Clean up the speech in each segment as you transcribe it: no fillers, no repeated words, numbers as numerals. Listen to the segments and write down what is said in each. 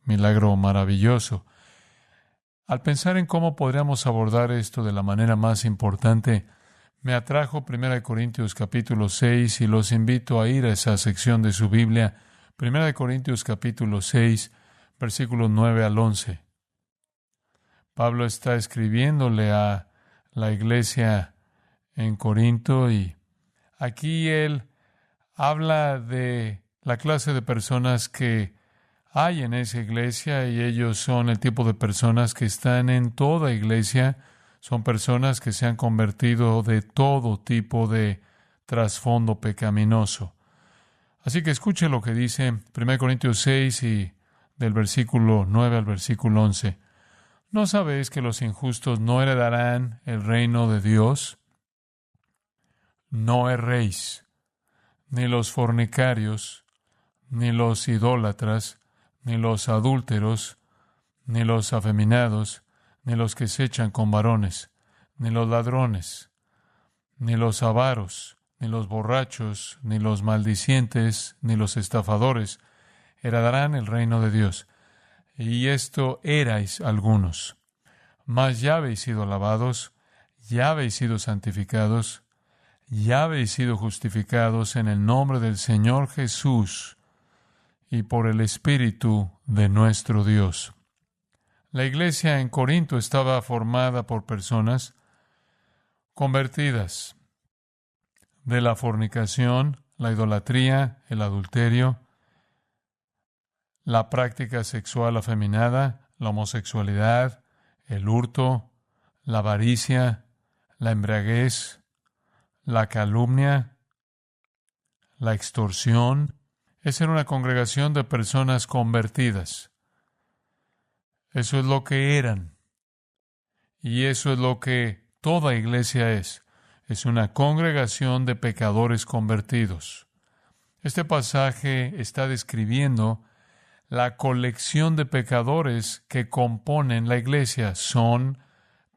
milagro maravilloso. Al pensar en cómo podríamos abordar esto de la manera más importante, me atrajo 1 Corintios capítulo 6 y los invito a ir a esa sección de su Biblia, 1 Corintios capítulo 6, versículos 9 al 11. Pablo está escribiéndole a la iglesia en Corinto y aquí él habla de la clase de personas que hay en esa iglesia y ellos son el tipo de personas que están en toda iglesia. Son personas que se han convertido de todo tipo de trasfondo pecaminoso. Así que escuche lo que dice 1 Corintios 6 y del versículo 9 al versículo 11. ¿No sabéis que los injustos no heredarán el reino de Dios? No erréis, ni los fornicarios, ni los idólatras, ni los adúlteros, ni los afeminados, ni los que se echan con varones, ni los ladrones, ni los avaros, ni los borrachos, ni los maldicientes, ni los estafadores heredarán el reino de Dios. Y esto erais algunos. Mas ya habéis sido lavados, ya habéis sido santificados, ya habéis sido justificados en el nombre del Señor Jesús y por el Espíritu de nuestro Dios. La iglesia en Corinto estaba formada por personas convertidas de la fornicación, la idolatría, el adulterio, la práctica sexual afeminada, la homosexualidad, el hurto, la avaricia, la embriaguez, la calumnia, la extorsión. Esa era una congregación de personas convertidas. Eso es lo que eran. Y eso es lo que toda iglesia es. Es una congregación de pecadores convertidos. Este pasaje está describiendo la colección de pecadores que componen la iglesia. Son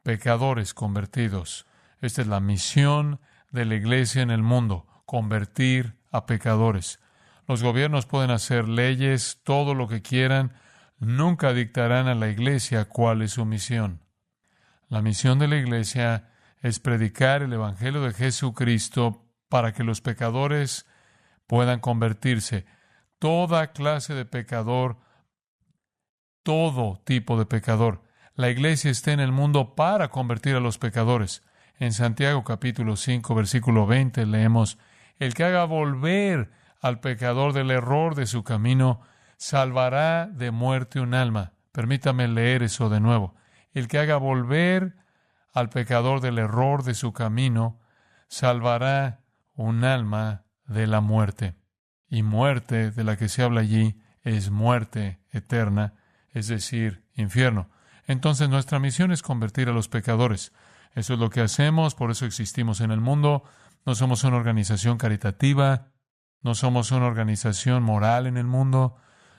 pecadores convertidos. Esta es la misión de la iglesia en el mundo, convertir a pecadores. Los gobiernos pueden hacer leyes, todo lo que quieran, nunca dictarán a la iglesia cuál es su misión. La misión de la iglesia es predicar el Evangelio de Jesucristo para que los pecadores puedan convertirse. Toda clase de pecador, todo tipo de pecador. La iglesia está en el mundo para convertir a los pecadores. En Santiago capítulo 5, versículo 20 leemos: el que haga volver al pecador del error de su camino, salvará de muerte un alma. Permítame leer eso de nuevo. El que haga volver al pecador del error de su camino, salvará un alma de la muerte. Y muerte de la que se habla allí es muerte eterna, es decir, infierno. Entonces nuestra misión es convertir a los pecadores. Eso es lo que hacemos, por eso existimos en el mundo. No somos una organización caritativa, no somos una organización moral en el mundo,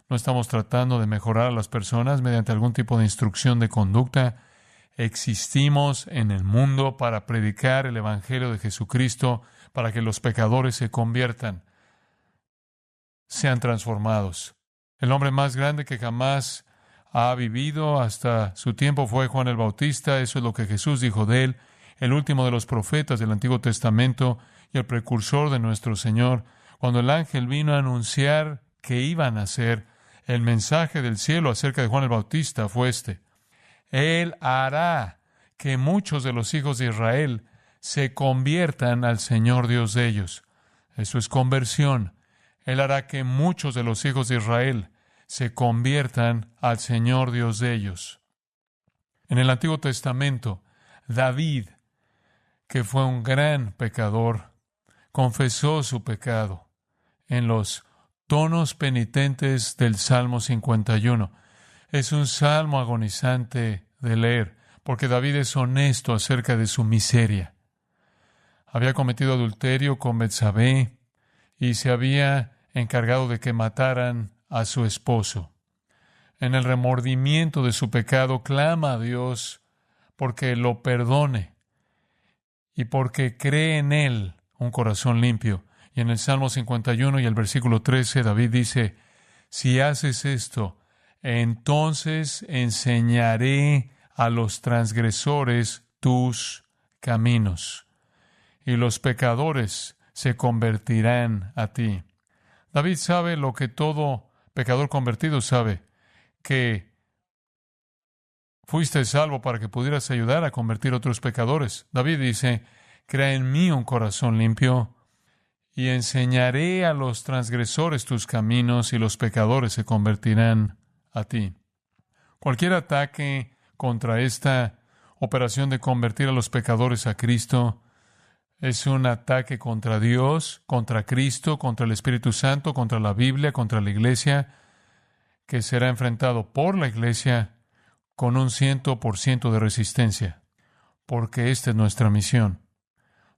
no estamos tratando de mejorar a las personas mediante algún tipo de instrucción de conducta. Existimos en el mundo para predicar el Evangelio de Jesucristo, para que los pecadores se conviertan, sean transformados. El hombre más grande que jamás ha vivido hasta su tiempo fue Juan el Bautista. Eso es lo que Jesús dijo de él, el último de los profetas del Antiguo Testamento y el precursor de nuestro Señor. Cuando el ángel vino a anunciar que iban a hacer, el mensaje del cielo acerca de Juan el Bautista fue este: Él hará que muchos de los hijos de Israel se conviertan al Señor Dios de ellos. Eso es conversión. Él hará que muchos de los hijos de Israel se conviertan al Señor Dios de ellos. En el Antiguo Testamento, David, que fue un gran pecador, confesó su pecado en los tonos penitentes del Salmo 51. Es un salmo agonizante de leer, porque David es honesto acerca de su miseria. Había cometido adulterio con Betsabé y se había encargado de que mataran a su esposo. En el remordimiento de su pecado, clama a Dios porque lo perdone y porque cree en Él un corazón limpio. Y en el Salmo 51 y el versículo 13, David dice: si haces esto, entonces enseñaré a los transgresores tus caminos, y los pecadores se convertirán a ti. David sabe lo que todo pecador convertido sabe, que fuiste salvo para que pudieras ayudar a convertir a otros pecadores. David dice, crea en mí un corazón limpio, y enseñaré a los transgresores tus caminos, y los pecadores se convertirán a ti. Cualquier ataque contra esta operación de convertir a los pecadores a Cristo es un ataque contra Dios, contra Cristo, contra el Espíritu Santo, contra la Biblia, contra la Iglesia, que será enfrentado por la Iglesia con un 100% de resistencia, porque esta es nuestra misión.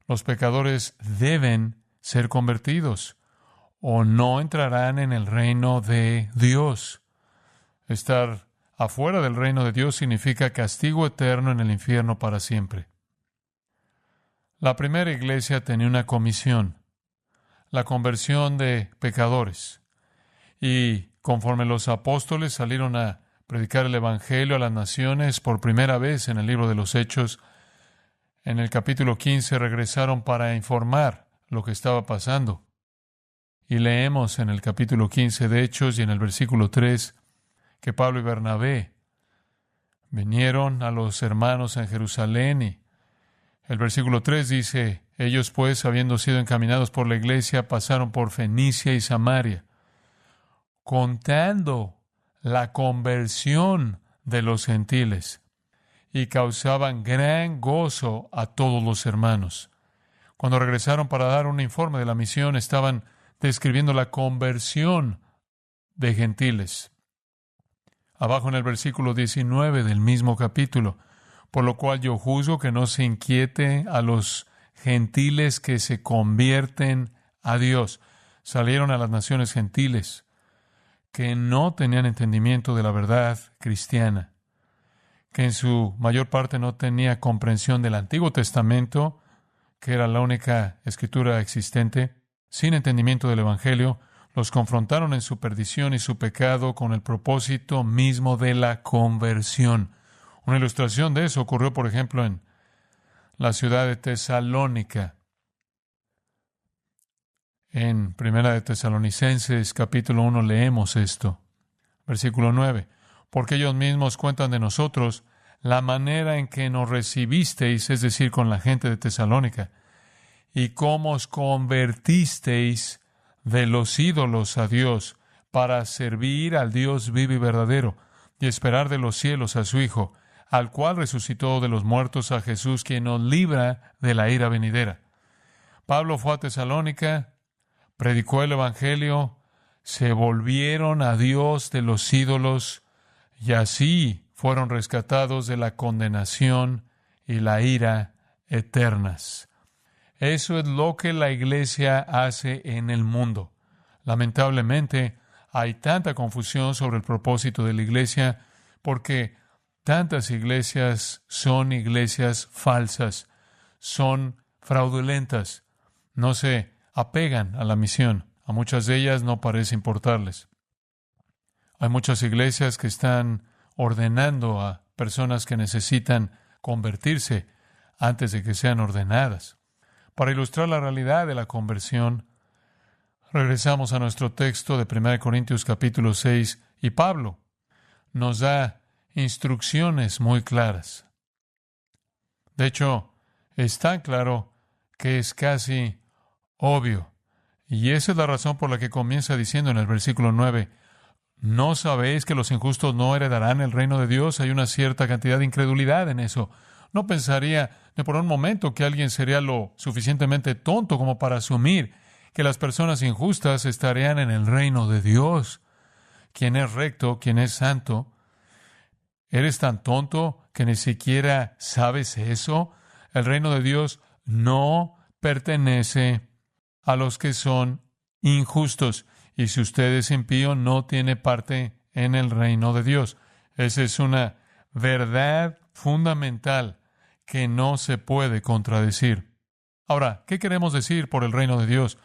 Los pecadores deben ser convertidos o no entrarán en el reino de Dios. Estar afuera del reino de Dios significa castigo eterno en el infierno para siempre. La primera iglesia tenía una comisión, la conversión de pecadores. Y conforme los apóstoles salieron a predicar el Evangelio a las naciones por primera vez en el libro de los Hechos, en el capítulo 15 regresaron para informar lo que estaba pasando. Y leemos en el capítulo 15 de Hechos y en el versículo 3 que Pablo y Bernabé vinieron a los hermanos en Jerusalén y el versículo 3 dice, ellos pues, habiendo sido encaminados por la iglesia, pasaron por Fenicia y Samaria, contando la conversión de los gentiles, y causaban gran gozo a todos los hermanos. Cuando regresaron para dar un informe de la misión, estaban describiendo la conversión de gentiles. Abajo en el versículo 19 del mismo capítulo, por lo cual yo juzgo que no se inquiete a los gentiles que se convierten a Dios. Salieron a las naciones gentiles que no tenían entendimiento de la verdad cristiana, que en su mayor parte no tenía comprensión del Antiguo Testamento, que era la única escritura existente, sin entendimiento del Evangelio. Los confrontaron en su perdición y su pecado con el propósito mismo de la conversión. Una ilustración de eso ocurrió, por ejemplo, en la ciudad de Tesalónica. En Primera de Tesalonicenses, capítulo 1, leemos esto. Versículo 9. Porque ellos mismos cuentan de nosotros la manera en que nos recibisteis, es decir, con la gente de Tesalónica, y cómo os convertisteis de los ídolos a Dios, para servir al Dios vivo y verdadero, y esperar de los cielos a su Hijo, al cual resucitó de los muertos, a Jesús, quien nos libra de la ira venidera. Pablo fue a Tesalónica, predicó el Evangelio, se volvieron a Dios de los ídolos, y así fueron rescatados de la condenación y la ira eternas. Eso es lo que la iglesia hace en el mundo. Lamentablemente, hay tanta confusión sobre el propósito de la iglesia porque tantas iglesias son iglesias falsas, son fraudulentas, no se apegan a la misión. A muchas de ellas no parece importarles. Hay muchas iglesias que están ordenando a personas que necesitan convertirse antes de que sean ordenadas. Para ilustrar la realidad de la conversión, regresamos a nuestro texto de 1 Corintios capítulo 6 y Pablo nos da instrucciones muy claras. De hecho, es tan claro que es casi obvio. Y esa es la razón por la que comienza diciendo en el versículo 9, ¿no sabéis que los injustos no heredarán el reino de Dios? Hay una cierta cantidad de incredulidad en eso. No pensaría ni por un momento que alguien sería lo suficientemente tonto como para asumir que las personas injustas estarían en el reino de Dios. Quien es recto, quien es santo. ¿Eres tan tonto que ni siquiera sabes eso? El reino de Dios no pertenece a los que son injustos. Y si usted es impío, no tiene parte en el reino de Dios. Esa es una verdad fundamental que no se puede contradecir. Ahora, ¿qué queremos decir por el reino de Dios?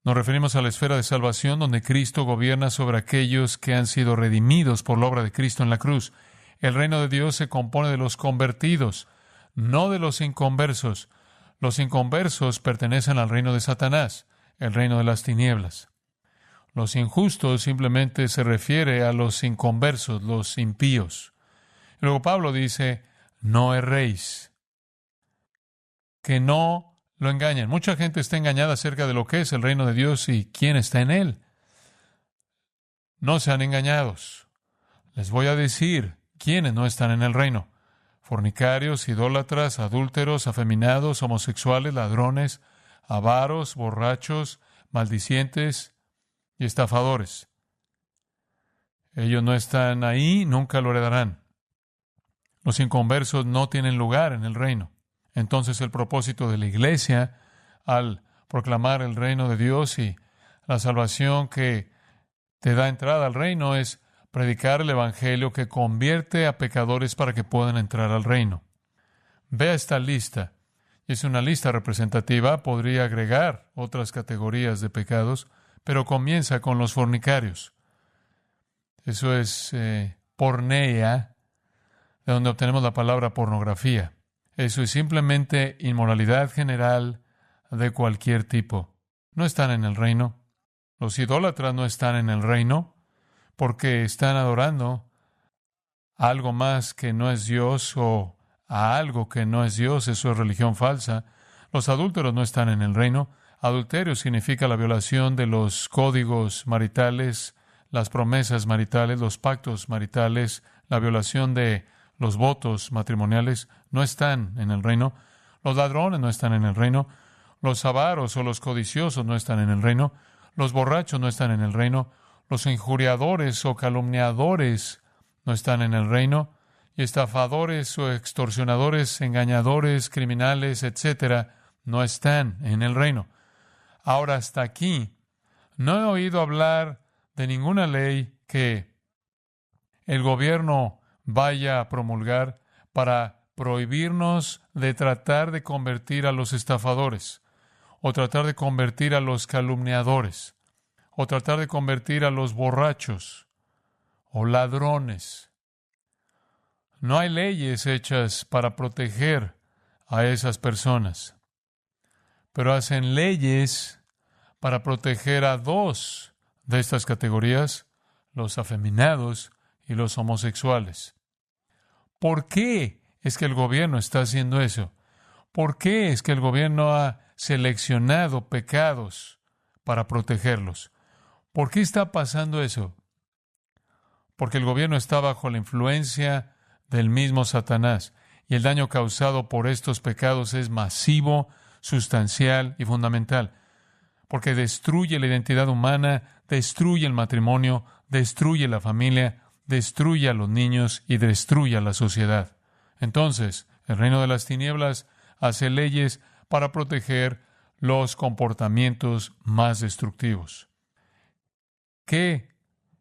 Nos referimos a la esfera de salvación donde Cristo gobierna sobre aquellos que han sido redimidos por la obra de Cristo en la cruz. El reino de Dios se compone de los convertidos, no de los inconversos. Los inconversos pertenecen al reino de Satanás, el reino de las tinieblas. Los injustos simplemente se refiere a los inconversos, los impíos. Luego Pablo dice, no erréis, que no lo engañen. Mucha gente está engañada acerca de lo que es el reino de Dios y quién está en él. No sean engañados. Les voy a decir quiénes no están en el reino. Fornicarios, idólatras, adúlteros, afeminados, homosexuales, ladrones, avaros, borrachos, maldicientes y estafadores. Ellos no están ahí, nunca lo heredarán. Los inconversos no tienen lugar en el reino. Entonces el propósito de la iglesia, al proclamar el reino de Dios y la salvación que te da entrada al reino, es predicar el evangelio que convierte a pecadores para que puedan entrar al reino. Vea esta lista. Es una lista representativa, podría agregar otras categorías de pecados, pero comienza con los fornicarios. Eso es porneia, de donde obtenemos la palabra pornografía. Eso es simplemente inmoralidad general de cualquier tipo. No están en el reino. Los idólatras no están en el reino porque están adorando a algo más que no es Dios o a algo que no es Dios. Eso es religión falsa. Los adúlteros no están en el reino. Adulterio significa la violación de los códigos maritales, las promesas maritales, los pactos maritales, la violación de los votos matrimoniales. No están en el reino. Los ladrones no están en el reino. Los avaros o los codiciosos no están en el reino. Los borrachos no están en el reino. Los injuriadores o calumniadores no están en el reino. Y estafadores o extorsionadores, engañadores, criminales, etcétera, no están en el reino. Ahora, hasta aquí, no he oído hablar de ninguna ley que el gobierno vaya a promulgar para prohibirnos de tratar de convertir a los estafadores, o tratar de convertir a los calumniadores, o tratar de convertir a los borrachos o ladrones. No hay leyes hechas para proteger a esas personas, pero hacen leyes para proteger a dos de estas categorías, los afeminados y los homosexuales. ¿Por qué es que el gobierno está haciendo eso? ¿Por qué es que el gobierno ha seleccionado pecados para protegerlos? ¿Por qué está pasando eso? Porque el gobierno está bajo la influencia del mismo Satanás y el daño causado por estos pecados es masivo, sustancial y fundamental, porque destruye la identidad humana, destruye el matrimonio, destruye la familia, destruye a los niños y destruye a la sociedad. Entonces, el reino de las tinieblas hace leyes para proteger los comportamientos más destructivos. ¿Qué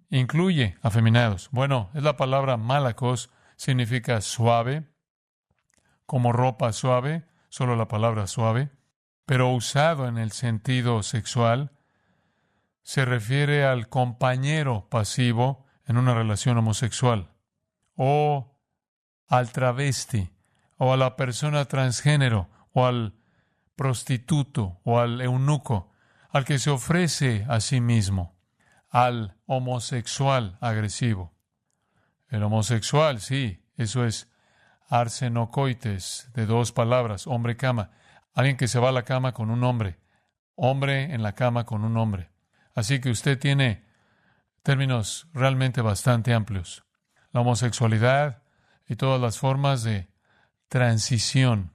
incluye afeminados? Bueno, es la palabra malakos, significa suave, como ropa suave, solo la palabra suave, pero usado en el sentido sexual, se refiere al compañero pasivo en una relación homosexual, o al travesti, o a la persona transgénero, o al prostituto, o al eunuco, al que se ofrece a sí mismo, al homosexual agresivo. El homosexual, sí, eso es arsenocoites, de dos palabras, hombre-cama, alguien que se va a la cama con un hombre en la cama con un hombre. Así que usted tiene términos realmente bastante amplios. La homosexualidad y todas las formas de transición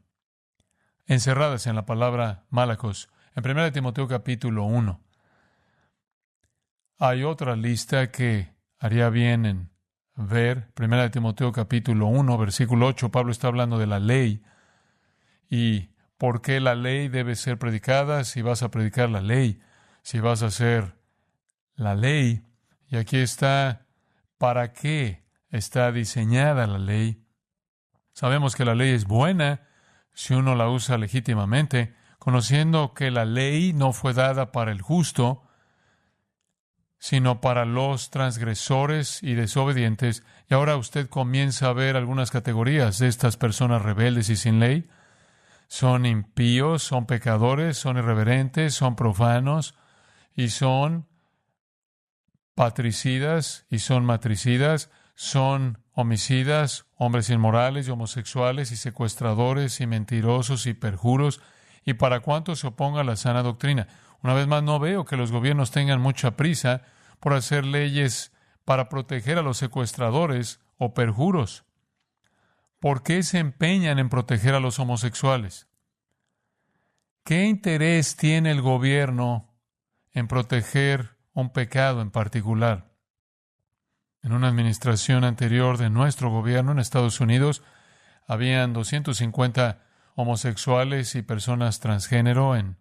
encerradas en la palabra malakos. En 1 Timoteo capítulo 1 hay otra lista que haría bien en ver. 1 Timoteo capítulo 1, versículo 8, Pablo está hablando de la ley y por qué la ley debe ser predicada, si vas a predicar la ley, si vas a hacer la ley. Y aquí está, ¿para qué está diseñada la ley? Sabemos que la ley es buena si uno la usa legítimamente, conociendo que la ley no fue dada para el justo, sino para los transgresores y desobedientes. Y ahora usted comienza a ver algunas categorías de estas personas rebeldes y sin ley. Son impíos, son pecadores, son irreverentes, son profanos y son patricidas y son matricidas, son homicidas, hombres inmorales y homosexuales y secuestradores y mentirosos y perjuros, y para cuantos se oponga a la sana doctrina. Una vez más, no veo que los gobiernos tengan mucha prisa por hacer leyes para proteger a los secuestradores o perjuros. ¿Por qué se empeñan en proteger a los homosexuales? ¿Qué interés tiene el gobierno en proteger un pecado en particular? En una administración anterior de nuestro gobierno en Estados Unidos, habían 250 homosexuales y personas transgénero en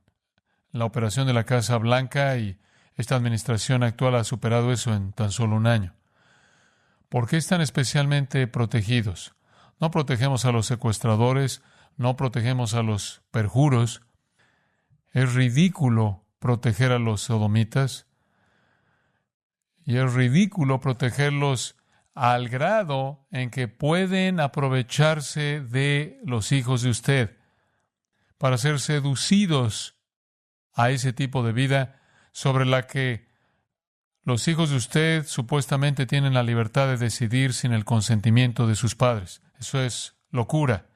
la operación de la Casa Blanca, y esta administración actual ha superado eso en tan solo un año. ¿Por qué están especialmente protegidos? No protegemos a los secuestradores, no protegemos a los perjuros. Es ridículo proteger a los sodomitas y es ridículo protegerlos al grado en que pueden aprovecharse de los hijos de usted para ser seducidos a ese tipo de vida sobre la que los hijos de usted supuestamente tienen la libertad de decidir sin el consentimiento de sus padres. Eso es locura.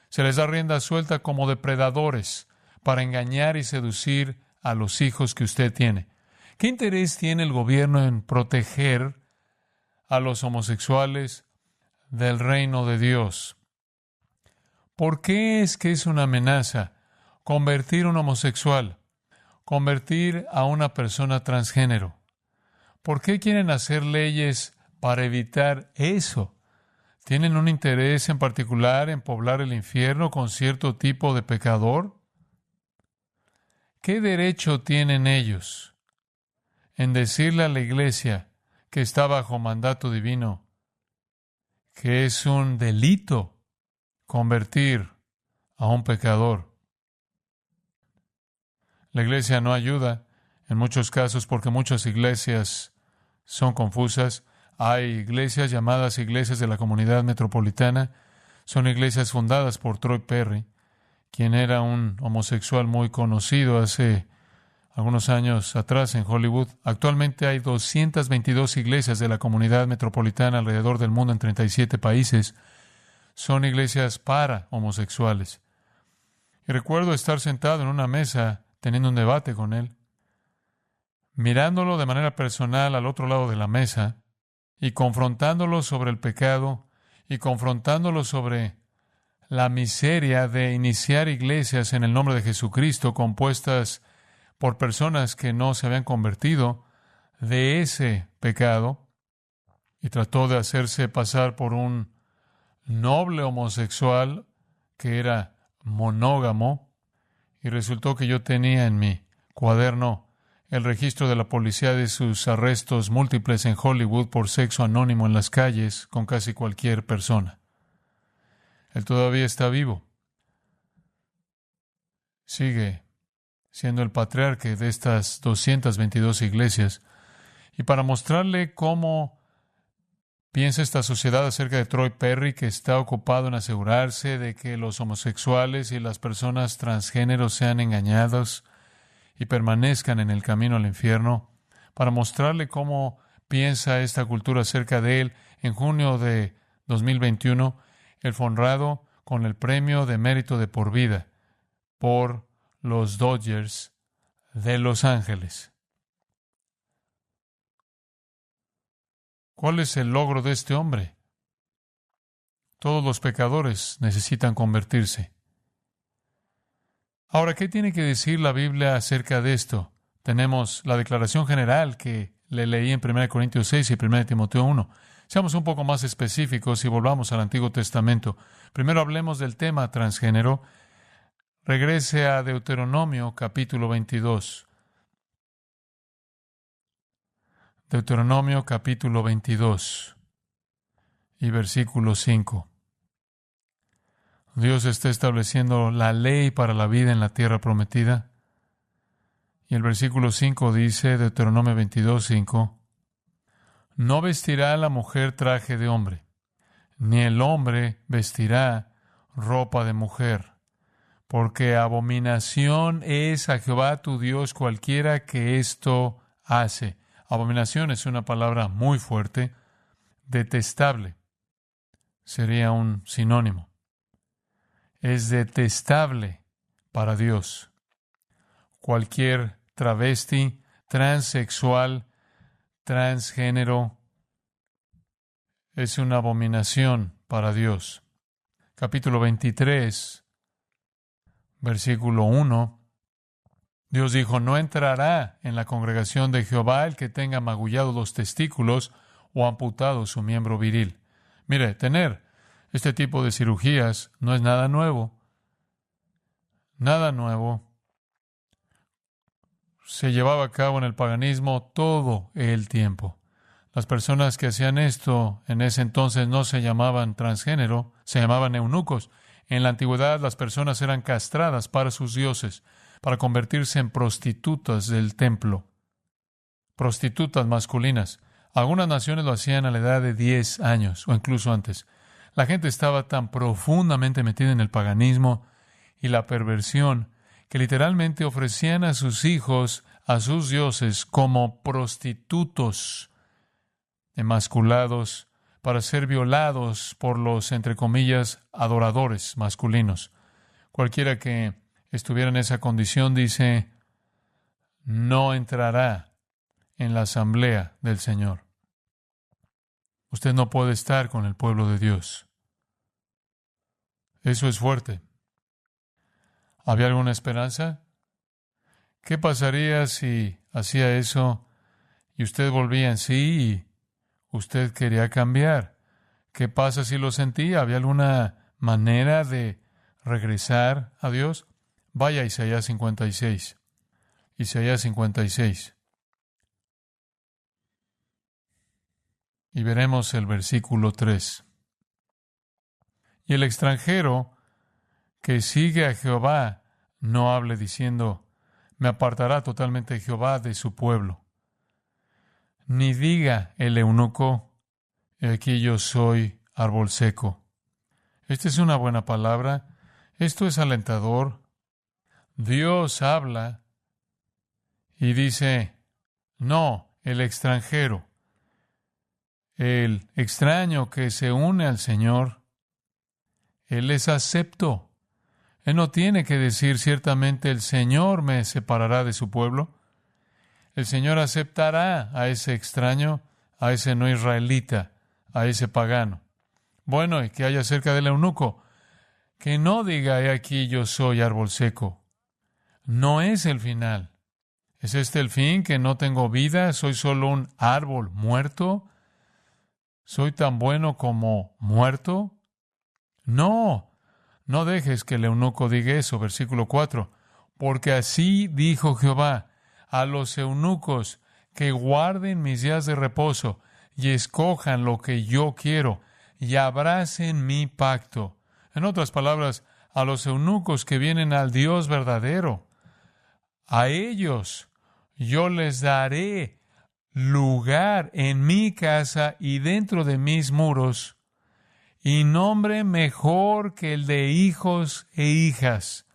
Se les da rienda suelta como depredadores para engañar y seducir a los hijos que usted tiene. ¿Qué interés tiene el gobierno en proteger a los homosexuales del reino de Dios? ¿Por qué es que es una amenaza convertir a un homosexual, convertir a una persona transgénero? ¿Por qué quieren hacer leyes para evitar eso? ¿Tienen un interés en particular en poblar el infierno con cierto tipo de pecador? ¿Qué derecho tienen ellos en decirle a la iglesia que está bajo mandato divino que es un delito convertir a un pecador? La iglesia no ayuda en muchos casos porque muchas iglesias son confusas. Hay iglesias llamadas iglesias de la comunidad metropolitana. Son iglesias fundadas por Troy Perry, quien era un homosexual muy conocido hace algunos años atrás en Hollywood. Actualmente hay 222 iglesias de la comunidad metropolitana alrededor del mundo en 37 países. Son iglesias para homosexuales. Y recuerdo estar sentado en una mesa teniendo un debate con él, mirándolo de manera personal al otro lado de la mesa y confrontándolo sobre el pecado y confrontándolo sobre la miseria de iniciar iglesias en el nombre de Jesucristo compuestas por personas que no se habían convertido de ese pecado, y trató de hacerse pasar por un noble homosexual que era monógamo, y resultó que yo tenía en mi cuaderno el registro de la policía de sus arrestos múltiples en Hollywood por sexo anónimo en las calles con casi cualquier persona. Él todavía está vivo. Sigue siendo el patriarca de estas 222 iglesias. Y para mostrarle cómo piensa esta sociedad acerca de Troy Perry, que está ocupado en asegurarse de que los homosexuales y las personas transgéneros sean engañados y permanezcan en el camino al infierno, para mostrarle cómo piensa esta cultura acerca de él, en junio de 2021, él fue honrado con el premio de mérito de por vida por los Dodgers de Los Ángeles. ¿Cuál es el logro de este hombre? Todos los pecadores necesitan convertirse. Ahora, ¿qué tiene que decir la Biblia acerca de esto? Tenemos la declaración general que le leí en 1 Corintios 6 y 1 Timoteo 1. Seamos un poco más específicos y volvamos al Antiguo Testamento. Primero hablemos del tema transgénero. Regrese a Deuteronomio capítulo 22. Deuteronomio capítulo 22 y versículo 5. Dios está estableciendo la ley para la vida en la tierra prometida. Y el versículo 5 dice, Deuteronomio 22:5, no vestirá la mujer traje de hombre, ni el hombre vestirá ropa de mujer, porque abominación es a Jehová tu Dios cualquiera que esto hace. Abominación es una palabra muy fuerte. Detestable sería un sinónimo. Es detestable para Dios. Cualquier travesti, transexual, transgénero, es una abominación para Dios. Capítulo 23, versículo 1. Dios dijo, no entrará en la congregación de Jehová el que tenga magullados los testículos o amputado su miembro viril. Mire, tener este tipo de cirugías no es nada nuevo. Nada nuevo. Se llevaba a cabo en el paganismo todo el tiempo. Las personas que hacían esto en ese entonces no se llamaban transgénero, se llamaban eunucos. En la antigüedad las personas eran castradas para sus dioses, para convertirse en prostitutas del templo. Prostitutas masculinas. Algunas naciones lo hacían a la edad de 10 años o incluso antes. La gente estaba tan profundamente metida en el paganismo y la perversión que literalmente ofrecían a sus hijos, a sus dioses, como prostitutos emasculados para ser violados por los, entre comillas, adoradores masculinos. Cualquiera que estuviera en esa condición, dice, no entrará en la asamblea del Señor. Usted no puede estar con el pueblo de Dios. Eso es fuerte. ¿Había alguna esperanza? ¿Qué pasaría si hacía eso y usted volvía en sí y usted quería cambiar? ¿Qué pasa si lo sentía? ¿Había alguna manera de regresar a Dios? Vaya a Isaías 56. Isaías 56. Y veremos el versículo 3. Y el extranjero que sigue a Jehová no hable diciendo, me apartará totalmente Jehová de su pueblo. Ni diga el eunuco, aquí yo soy árbol seco. Esta es una buena palabra. Esto es alentador. Dios habla y dice, no, el extranjero, el extraño que se une al Señor, Él es acepto. Él no tiene que decir ciertamente el Señor me separará de su pueblo. El Señor aceptará a ese extraño, a ese no israelita, a ese pagano. Bueno, ¿y qué hay acerca del eunuco? Que no diga, he aquí yo soy árbol seco. No es el final. ¿Es este el fin, que no tengo vida? ¿Soy solo un árbol muerto? ¿Soy tan bueno como muerto? No, no dejes que el eunuco diga eso. Versículo 4. Porque así dijo Jehová, a los eunucos que guarden mis días de reposo y escojan lo que yo quiero y abracen mi pacto. En otras palabras, a los eunucos que vienen al Dios verdadero, a ellos yo les daré lugar en mi casa y dentro de mis muros, y nombre mejor que el de hijos e hijas.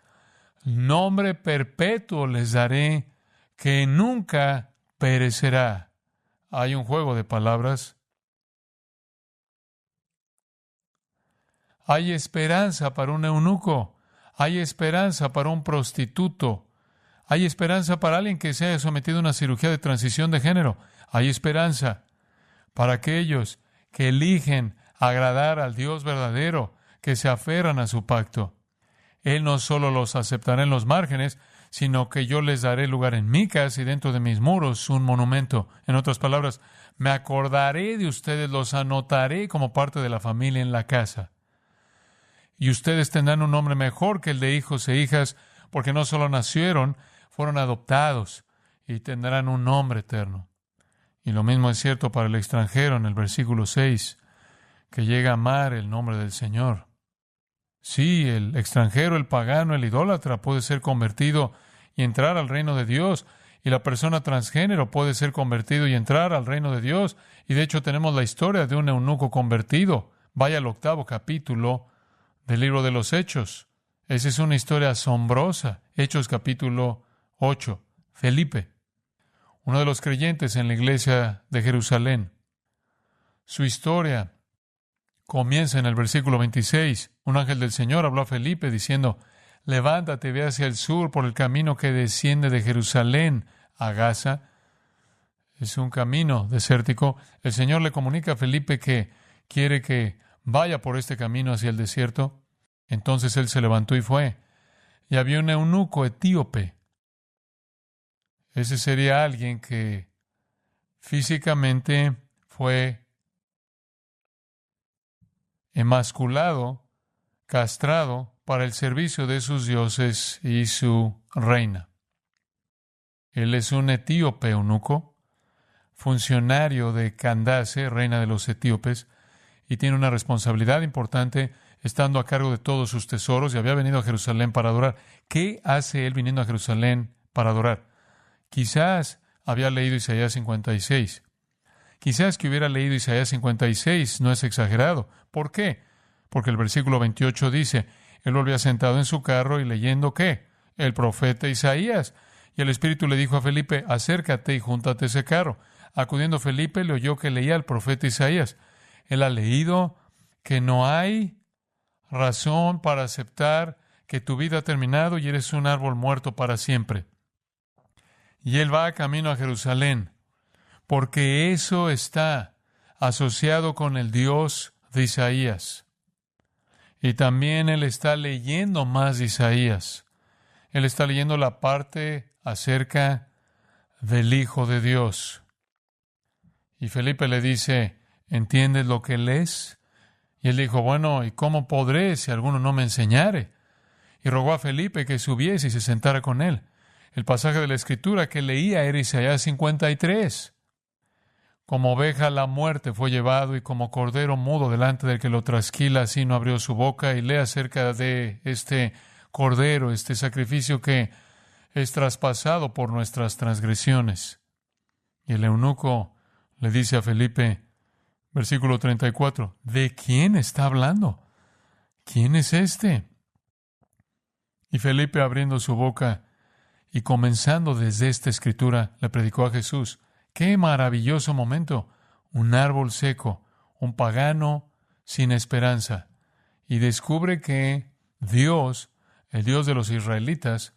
Nombre perpetuo les daré, que nunca perecerá. Hay un juego de palabras. Hay esperanza para un eunuco. Hay esperanza para un prostituto. Hay esperanza para alguien que se haya sometido a una cirugía de transición de género. Hay esperanza para aquellos que eligen agradar al Dios verdadero, que se aferran a su pacto. Él no solo los aceptará en los márgenes, sino que yo les daré lugar en mi casa y dentro de mis muros un monumento. En otras palabras, me acordaré de ustedes, los anotaré como parte de la familia en la casa. Y ustedes tendrán un nombre mejor que el de hijos e hijas, porque no solo nacieron, fueron adoptados y tendrán un nombre eterno. Y lo mismo es cierto para el extranjero en el versículo 6, que llega a amar el nombre del Señor. Sí, el extranjero, el pagano, el idólatra puede ser convertido y entrar al reino de Dios. Y la persona transgénero puede ser convertido y entrar al reino de Dios. Y de hecho tenemos la historia de un eunuco convertido. Vaya al 8º capítulo del libro de los Hechos. Esa es una historia asombrosa. Hechos capítulo 8. Felipe, uno de los creyentes en la iglesia de Jerusalén. Su historia comienza en el versículo 26. Un ángel del Señor habló a Felipe diciendo: levántate, ve hacia el sur por el camino que desciende de Jerusalén a Gaza. Es un camino desértico. El Señor le comunica a Felipe que quiere que vaya por este camino hacia el desierto. Entonces él se levantó y fue. Y había un eunuco etíope. Ese sería alguien que físicamente fue emasculado, castrado para el servicio de sus dioses y su reina. Él es un etíope eunuco, funcionario de Candace, reina de los etíopes, y tiene una responsabilidad importante estando a cargo de todos sus tesoros, y había venido a Jerusalén para adorar. ¿Qué hace él viniendo a Jerusalén para adorar? Quizás había leído Isaías 56. Quizás que hubiera leído Isaías 56 no es exagerado. ¿Por qué? Porque el versículo 28 dice: él volvía sentado en su carro y leyendo ¿qué? El profeta Isaías. Y el Espíritu le dijo a Felipe: acércate y júntate ese carro. Acudiendo Felipe, le oyó que leía el profeta Isaías. Él ha leído que no hay razón para aceptar que tu vida ha terminado y eres un árbol muerto para siempre. Y él va camino a Jerusalén, porque eso está asociado con el Dios de Isaías. Y también él está leyendo más de Isaías. Él está leyendo la parte acerca del Hijo de Dios. Y Felipe le dice: ¿entiendes lo que lees? Y él dijo: bueno, ¿y cómo podré si alguno no me enseñare? Y rogó a Felipe que subiese y se sentara con él. El pasaje de la Escritura que leía era Isaías 53. Como oveja a la muerte fue llevado, y como cordero mudo delante del que lo trasquila, así no abrió su boca. Y lee acerca de este cordero, este sacrificio que es traspasado por nuestras transgresiones. Y el eunuco le dice a Felipe, versículo 34, ¿de quién está hablando? ¿Quién es este? Y Felipe, abriendo su boca y comenzando desde esta escritura, le predicó a Jesús. ¡Qué maravilloso momento! Un árbol seco, un pagano sin esperanza. Y descubre que Dios, el Dios de los israelitas,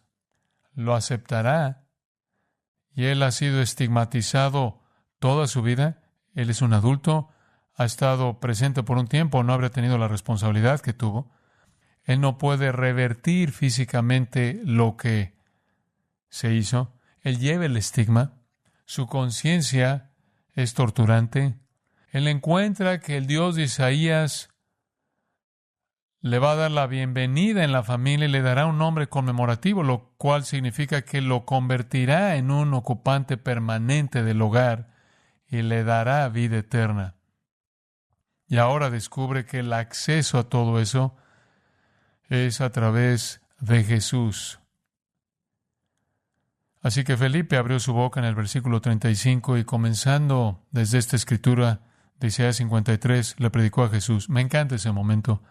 lo aceptará. Y él ha sido estigmatizado toda su vida. Él es un adulto, ha estado presente por un tiempo, no habría tenido la responsabilidad que tuvo. Él no puede revertir físicamente lo que se hizo. Él lleva el estigma. Su conciencia es torturante. Él encuentra que el Dios de Isaías le va a dar la bienvenida en la familia y le dará un nombre conmemorativo, lo cual significa que lo convertirá en un ocupante permanente del hogar y le dará vida eterna. Y ahora descubre que el acceso a todo eso es a través de Jesús. Así que Felipe abrió su boca en el versículo 35 y comenzando desde esta escritura de Isaías 53, le predicó a Jesús. Me encanta ese momento.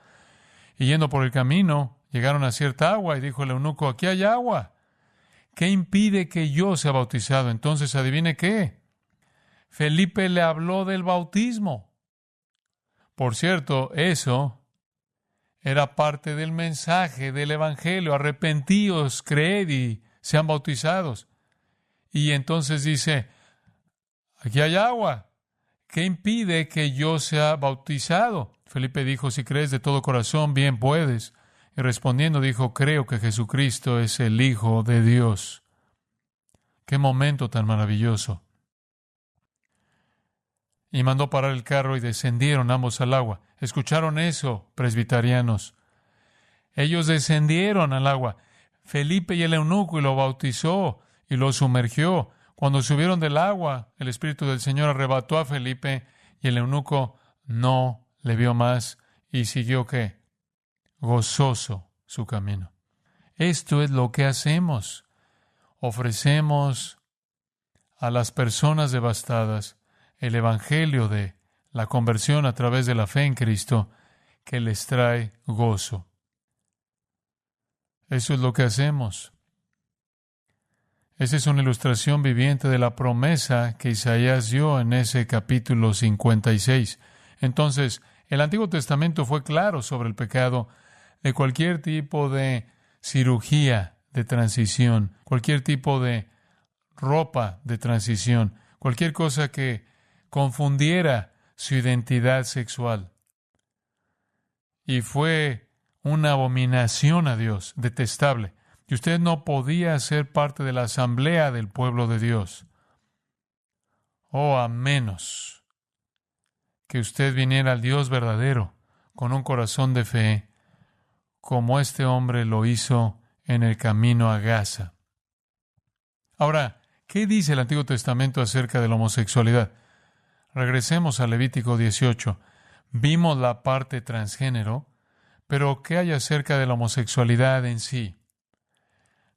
Y yendo por el camino, llegaron a cierta agua y dijo el eunuco, aquí hay agua. ¿Qué impide que yo sea bautizado? Entonces, adivine qué. Felipe le habló del bautismo. Por cierto, eso era parte del mensaje del Evangelio. Arrepentíos, creed y sean bautizados. Y entonces dice, aquí hay agua. ¿Qué impide que yo sea bautizado? Felipe dijo, si crees de todo corazón, bien puedes. Y respondiendo dijo, creo que Jesucristo es el Hijo de Dios. ¡Qué momento tan maravilloso! Y mandó parar el carro y descendieron ambos al agua. ¿Escucharon eso, presbiterianos? Ellos descendieron al agua. Felipe y el eunuco, y lo bautizó y lo sumergió. Cuando subieron del agua, el Espíritu del Señor arrebató a Felipe y el eunuco no le vio más y siguió ¿qué? gozoso su camino. Esto es lo que hacemos. Ofrecemos a las personas devastadas el evangelio de la conversión a través de la fe en Cristo que les trae gozo. Eso es lo que hacemos. Esa es una ilustración viviente de la promesa que Isaías dio en ese capítulo 56. Entonces, el Antiguo Testamento fue claro sobre el pecado de cualquier tipo de cirugía de transición, cualquier tipo de ropa de transición, cualquier cosa que confundiera su identidad sexual. Y fue una abominación a Dios, detestable. Y usted no podía ser parte de la asamblea del pueblo de Dios. A menos que usted viniera al Dios verdadero con un corazón de fe, como este hombre lo hizo en el camino a Gaza. Ahora, ¿qué dice el Antiguo Testamento acerca de la homosexualidad? Regresemos a Levítico 18. Vimos la parte transgénero, pero ¿qué hay acerca de la homosexualidad en sí?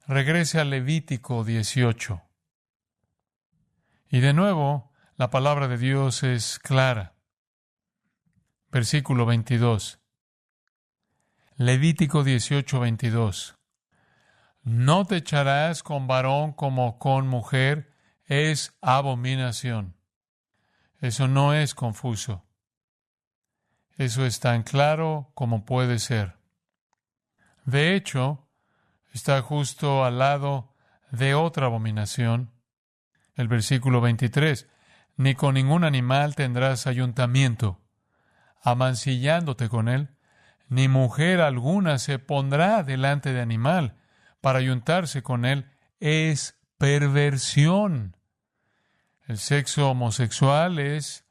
Regrese a Levítico 18. Y de nuevo, la palabra de Dios es clara. Versículo 22. Levítico 18, 22. No te echarás con varón como con mujer, es abominación. Eso no es confuso. Eso es tan claro como puede ser. De hecho, está justo al lado de otra abominación. El versículo 23. Ni con ningún animal tendrás ayuntamiento, amancillándote con él, ni mujer alguna se pondrá delante de animal para ayuntarse con él. Es perversión. El sexo homosexual es,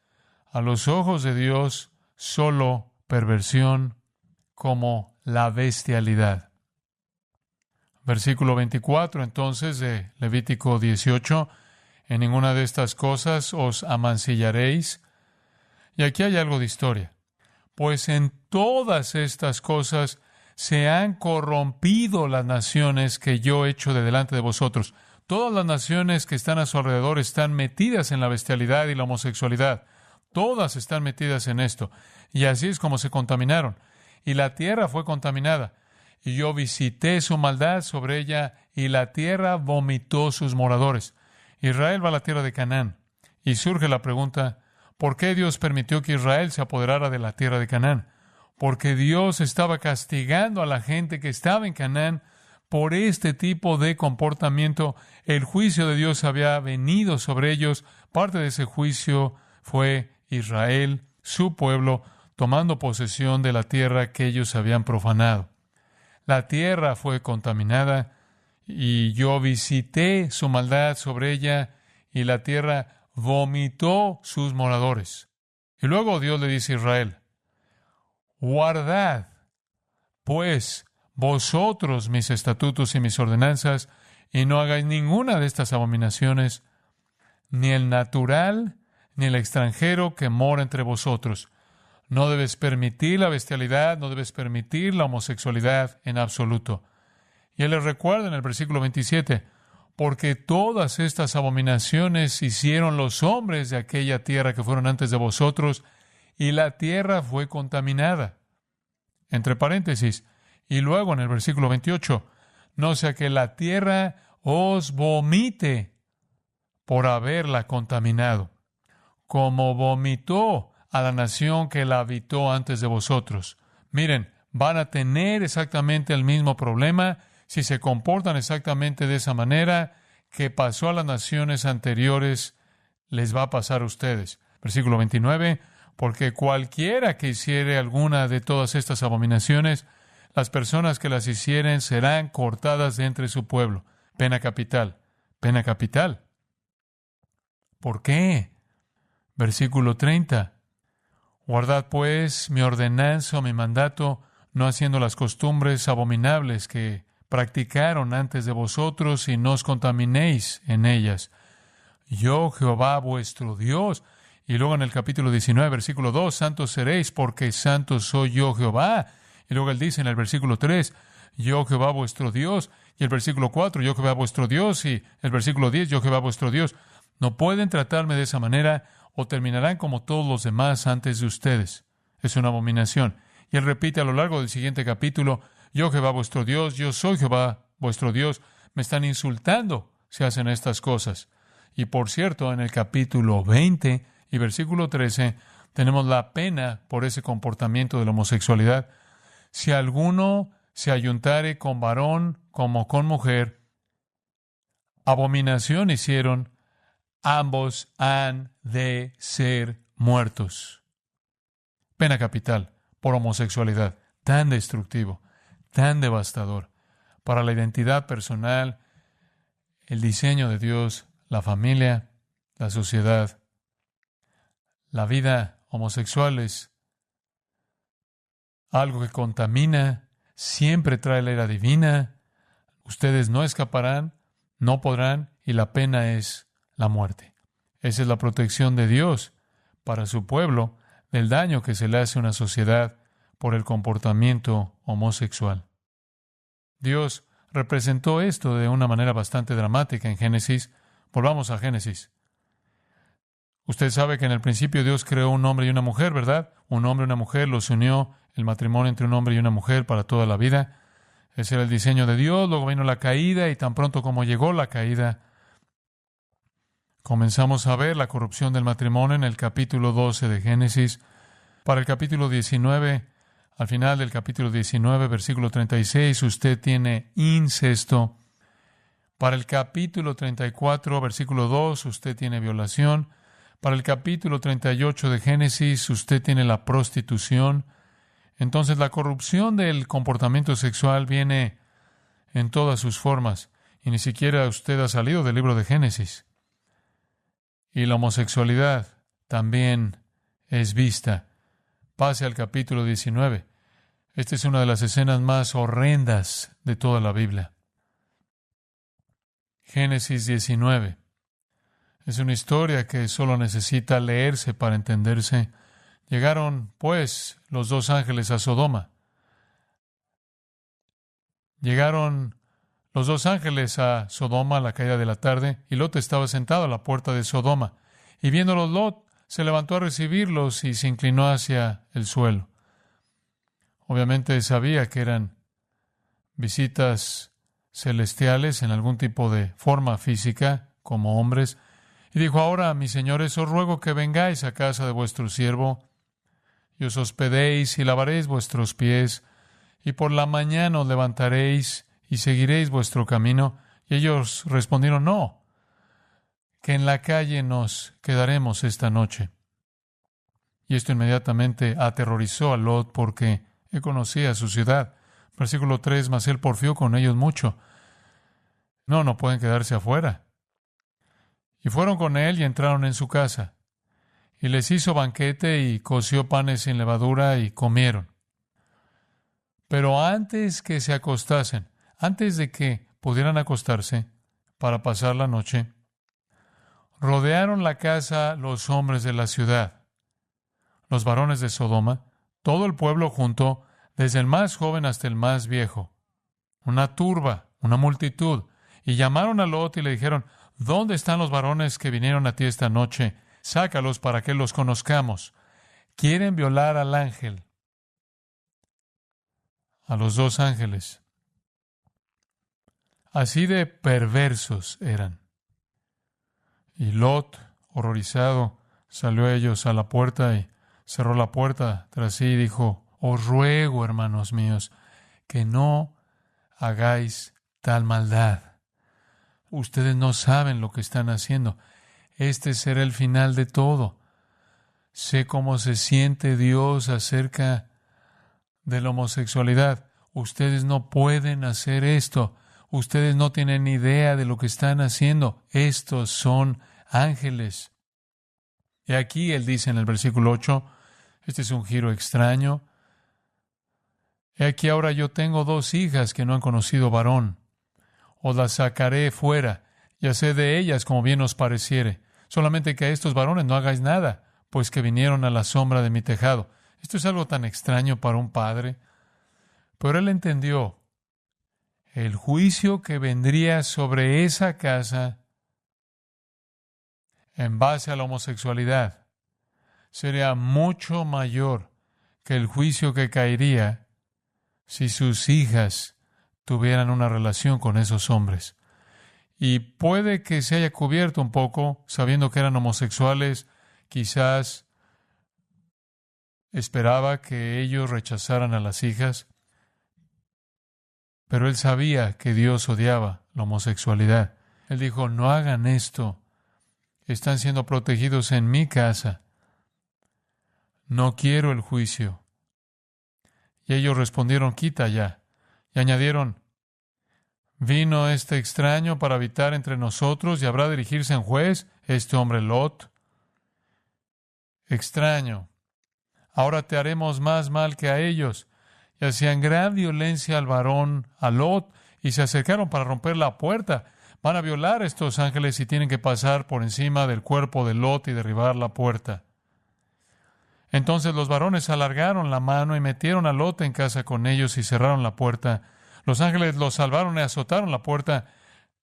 a los ojos de Dios, solo perversión, como la bestialidad. Versículo 24, entonces, de Levítico 18, en ninguna de estas cosas os amancillaréis. Y aquí hay algo de historia. Pues en todas estas cosas se han corrompido las naciones que yo he hecho de delante de vosotros. Todas las naciones que están a su alrededor están metidas en la bestialidad y la homosexualidad. Todas están metidas en esto. Y así es como se contaminaron. Y la tierra fue contaminada. Y yo visité su maldad sobre ella, y la tierra vomitó sus moradores. Israel va a la tierra de Canaán. Y surge la pregunta, ¿por qué Dios permitió que Israel se apoderara de la tierra de Canaán? Porque Dios estaba castigando a la gente que estaba en Canaán por este tipo de comportamiento. El juicio de Dios había venido sobre ellos. Parte de ese juicio fue Israel, su pueblo, tomando posesión de la tierra que ellos habían profanado. La tierra fue contaminada y yo visité su maldad sobre ella, y la tierra vomitó sus moradores. Y luego Dios le dice a Israel, guardad, pues, vosotros mis estatutos y mis ordenanzas, y no hagáis ninguna de estas abominaciones, ni el natural, ni el extranjero que mora entre vosotros. No debes permitir la bestialidad, no debes permitir la homosexualidad en absoluto. Y él les recuerda en el versículo 27, porque todas estas abominaciones hicieron los hombres de aquella tierra que fueron antes de vosotros, y la tierra fue contaminada. Entre paréntesis, y luego en el versículo 28, no sea que la tierra os vomite por haberla contaminado, como vomitó a la nación que la habitó antes de vosotros. Miren, van a tener exactamente el mismo problema si se comportan exactamente de esa manera que pasó a las naciones anteriores, les va a pasar a ustedes. Versículo 29, porque cualquiera que hiciere alguna de todas estas abominaciones, las personas que las hicieren serán cortadas de entre su pueblo. Pena capital. Pena capital. ¿Por qué? Versículo 30. Guardad pues mi ordenanza o mi mandato, no haciendo las costumbres abominables que practicaron antes de vosotros, y no os contaminéis en ellas. Yo, Jehová vuestro Dios. Y luego en el capítulo 19, versículo 2, santos seréis, porque santo soy yo, Jehová. Y Y luego él dice en el versículo 3, yo Jehová vuestro Dios. Y el versículo 4, yo Jehová vuestro Dios. Y el versículo 10, yo Jehová vuestro Dios. No pueden tratarme de esa manera o terminarán como todos los demás antes de ustedes. Es una abominación. Y él repite a lo largo del siguiente capítulo, yo Jehová vuestro Dios, yo soy Jehová vuestro Dios. Me están insultando si hacen estas cosas. Y por cierto, en el capítulo 20 y versículo 13, tenemos la pena por ese comportamiento de la homosexualidad. Si alguno se ayuntare con varón como con mujer, abominación hicieron, ambos han de ser muertos. Pena capital por homosexualidad, tan destructivo, tan devastador para la identidad personal, el diseño de Dios, la familia, la sociedad. La vida homosexual es algo que contamina, siempre trae la ira divina. Ustedes no escaparán, no podrán, y la pena es la muerte. Esa es la protección de Dios para su pueblo del daño que se le hace a una sociedad por el comportamiento homosexual. Dios representó esto de una manera bastante dramática en Génesis. Volvamos a Génesis. Usted sabe que en el principio Dios creó un hombre y una mujer, ¿verdad? Un hombre y una mujer los unió, el matrimonio entre un hombre y una mujer para toda la vida. Ese era el diseño de Dios. Luego vino la caída y tan pronto como llegó la caída, comenzamos a ver la corrupción del matrimonio en el capítulo 12 de Génesis. Para el capítulo 19, al final del capítulo 19, versículo 36, usted tiene incesto. Para el capítulo 34, versículo 2, usted tiene violación. Para el capítulo 38 de Génesis, usted tiene la prostitución. Entonces, la corrupción del comportamiento sexual viene en todas sus formas. Y ni siquiera usted ha salido del libro de Génesis. Y la homosexualidad también es vista. Pase al capítulo 19. Esta es una de las escenas más horrendas de toda la Biblia. Génesis 19. Es una historia que solo necesita leerse para entenderse. Llegaron, pues, los dos ángeles a Sodoma. Llegaron los dos ángeles a Sodoma a la caída de la tarde, y Lot estaba sentado a la puerta de Sodoma. Y viéndolos, Lot se levantó a recibirlos y se inclinó hacia el suelo. Obviamente sabía que eran visitas celestiales en algún tipo de forma física, como hombres. Y dijo, ahora, mis señores, os ruego que vengáis a casa de vuestro siervo, y os hospedéis y lavaréis vuestros pies, y por la mañana os levantaréis y seguiréis vuestro camino. Y ellos respondieron, no, que en la calle nos quedaremos esta noche. Y esto inmediatamente aterrorizó a Lot porque él conocía su ciudad. Versículo 3, mas él porfió con ellos mucho. No pueden quedarse afuera. Y fueron con él y entraron en su casa. Y les hizo banquete y coció panes sin levadura y comieron. Pero antes que se acostasen, antes de que pudieran acostarse para pasar la noche, rodearon la casa los hombres de la ciudad, los varones de Sodoma, todo el pueblo junto, desde el más joven hasta el más viejo, una turba, una multitud, y llamaron a Lot y le dijeron, ¿dónde están los varones que vinieron a ti esta noche? Sácalos para que los conozcamos. Quieren violar al ángel, a los dos ángeles. Así de perversos eran. Y Lot, horrorizado, salió a ellos a la puerta y cerró la puerta tras sí y dijo, os ruego, hermanos míos, que no hagáis tal maldad. Ustedes no saben lo que están haciendo. Este será el final de todo. Sé cómo se siente Dios acerca de la homosexualidad. Ustedes no pueden hacer esto. Ustedes no tienen idea de lo que están haciendo. Estos son ángeles. Y aquí él dice en el versículo 8, este es un giro extraño. He aquí ahora yo tengo 2 hijas que no han conocido varón. Os las sacaré fuera, y haced de ellas como bien os pareciere. Solamente que a estos varones no hagáis nada, pues que vinieron a la sombra de mi tejado. Esto es algo tan extraño para un padre. Pero él entendió el juicio que vendría sobre esa casa en base a la homosexualidad sería mucho mayor que el juicio que caería si sus hijas tuvieran una relación con esos hombres. Y puede que se haya cubierto un poco, sabiendo que eran homosexuales, quizás esperaba que ellos rechazaran a las hijas, pero él sabía que Dios odiaba la homosexualidad. Él dijo, no hagan esto, están siendo protegidos en mi casa, no quiero el juicio. Y ellos respondieron, quita ya, y añadieron, ¿vino este extraño para habitar entre nosotros y habrá de dirigirse en juez este hombre Lot? Extraño, ahora te haremos más mal que a ellos. Y hacían gran violencia al varón, a Lot, y se acercaron para romper la puerta. Van a violar a estos ángeles y tienen que pasar por encima del cuerpo de Lot y derribar la puerta. Entonces los varones alargaron la mano y metieron a Lot en casa con ellos y cerraron la puerta. Los ángeles los salvaron y azotaron la puerta.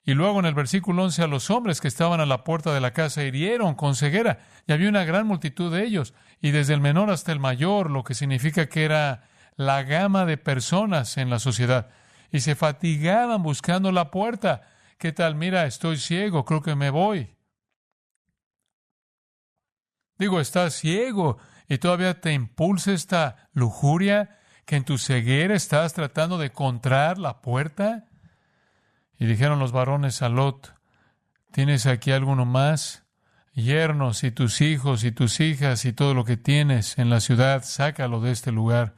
Y luego en el versículo 11 a los hombres que estaban a la puerta de la casa hirieron con ceguera. Y había una gran multitud de ellos, y desde el menor hasta el mayor, lo que significa que era la gama de personas en la sociedad. Y se fatigaban buscando la puerta. ¿Qué tal? Mira, estoy ciego, creo que me voy. Digo, estás ciego y todavía te impulsa esta lujuria que en tu ceguera estás tratando de encontrar la puerta. Y dijeron los varones a Lot, ¿tienes aquí alguno más? Yernos y tus hijos y tus hijas y todo lo que tienes en la ciudad, sácalo de este lugar,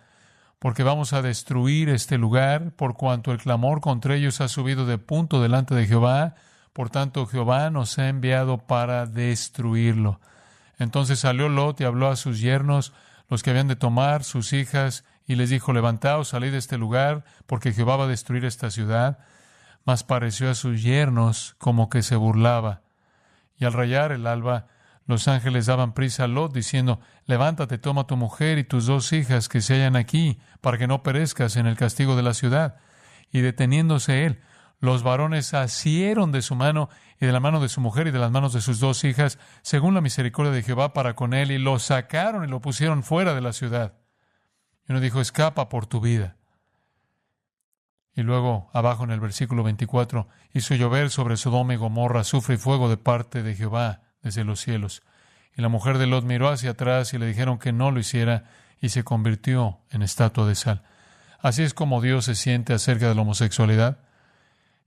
porque vamos a destruir este lugar, por cuanto el clamor contra ellos ha subido de punto delante de Jehová, por tanto Jehová nos ha enviado para destruirlo. Entonces salió Lot y habló a sus yernos, los que habían de tomar, sus hijas, y les dijo, levantaos, salid de este lugar, porque Jehová va a destruir esta ciudad. Mas pareció a sus yernos como que se burlaba. Y al rayar el alba, los ángeles daban prisa a Lot, diciendo, levántate, toma tu mujer y tus 2 hijas que se hallan aquí, para que no perezcas en el castigo de la ciudad. Y deteniéndose él, los varones asieron de su mano y de la mano de su mujer y de las manos de sus 2 hijas, según la misericordia de Jehová para con él, y lo sacaron y lo pusieron fuera de la ciudad. Y uno dijo, escapa por tu vida. Y luego, abajo en el versículo 24, hizo llover sobre Sodoma y Gomorra azufre y fuego de parte de Jehová desde los cielos. Y la mujer de Lot miró hacia atrás y le dijeron que no lo hiciera y se convirtió en estatua de sal. Así es como Dios se siente acerca de la homosexualidad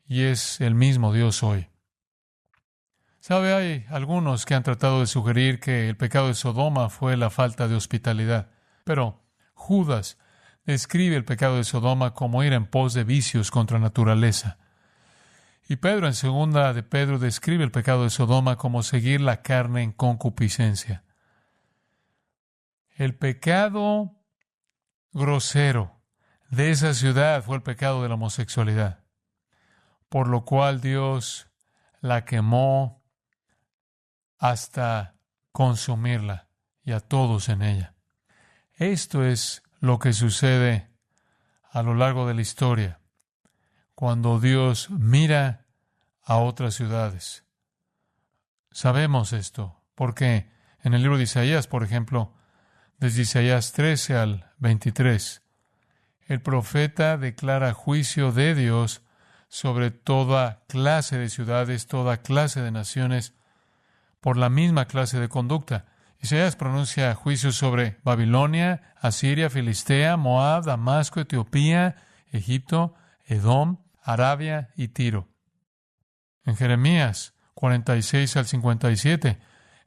y es el mismo Dios hoy. ¿Sabe? Hay algunos que han tratado de sugerir que el pecado de Sodoma fue la falta de hospitalidad, pero Judas describe el pecado de Sodoma como ir en pos de vicios contra naturaleza. Y Pedro, en segunda de Pedro, describe el pecado de Sodoma como seguir la carne en concupiscencia. El pecado grosero de esa ciudad fue el pecado de la homosexualidad, por lo cual Dios la quemó hasta consumirla y a todos en ella. Esto es lo que sucede a lo largo de la historia cuando Dios mira a otras ciudades. Sabemos esto porque en el libro de Isaías, por ejemplo, desde Isaías 13 al 23, el profeta declara juicio de Dios sobre toda clase de ciudades, toda clase de naciones, por la misma clase de conducta. Isaías pronuncia juicios sobre Babilonia, Asiria, Filistea, Moab, Damasco, Etiopía, Egipto, Edom, Arabia y Tiro. En Jeremías 46 al 57,